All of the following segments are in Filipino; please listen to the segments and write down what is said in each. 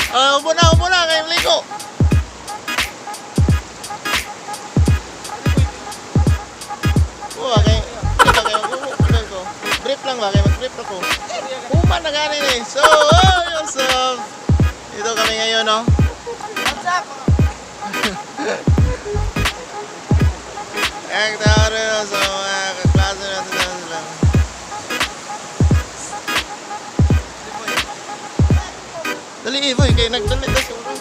Upo na, kayo ligo. Brief lang ba? Kaya mag-brief ako. Puman na ganin eh. So, what's up? Dito kami ngayon, no? What's up? Ang taro sa mga kaklase natin na sila. Dali, boy. Kayo nagdali na siguro.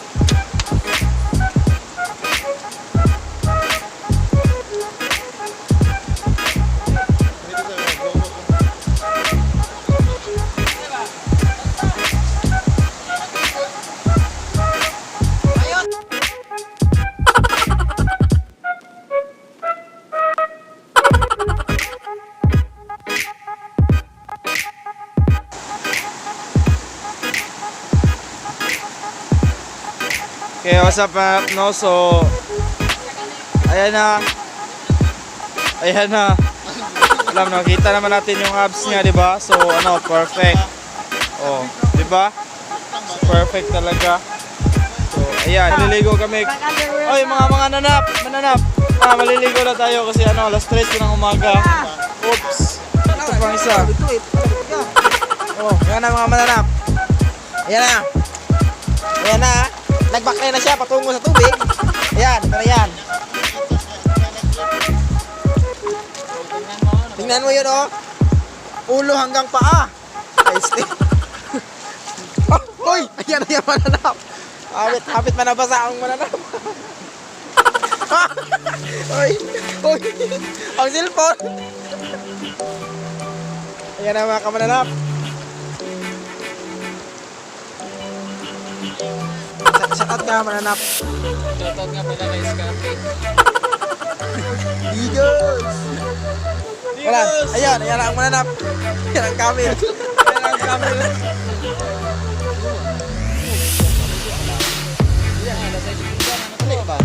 Okay, what's up, no? So, ayan na. Alam, nakita naman natin yung abs niya, di ba? So, ano, perfect. Oh, di ba? Perfect talaga. So, ayan, maliligo kami. Oy, mga mananap. Maliligo na tayo kasi ano, alas 3 ng umaga. Oops. Ito pang isa. Oh, yan na mga mananap. Ayan na. Nagbakay na siya patungo sa tubig. Ayan, tara yan. Tingnan mo yun, oh. Ulo hanggang paa. Ay, stick. Oh, hoy! Ayan, mananap. Hapit manabasa ang mananap. Hoy! Ang cellphone. Ayan na mga kamananap. Shoutout ka, mananap. Shoutout nga pala na Scafe. Eagles! Wala. Ayan ang mananap. Ayan ang camel. Ano ba?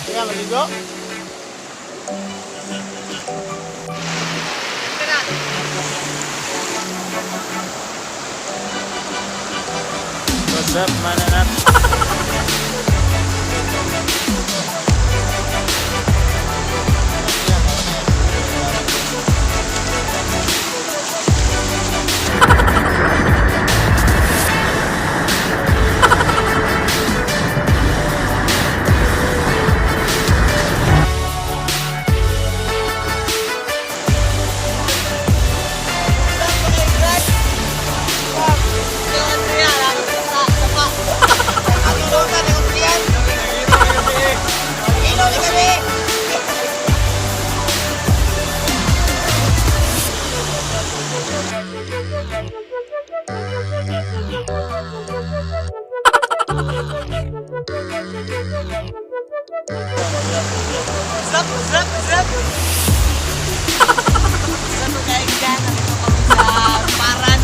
Tingnan, maligo. What's up, mananap? Zap! Saan kayo dyan? Nandito kami sa Paran.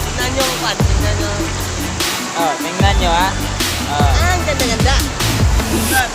Tingnan nyo ang pan. Tingnan nyo. Oh, tingnan nyo, ha? Ang ganda-ganda. Tayo dyan.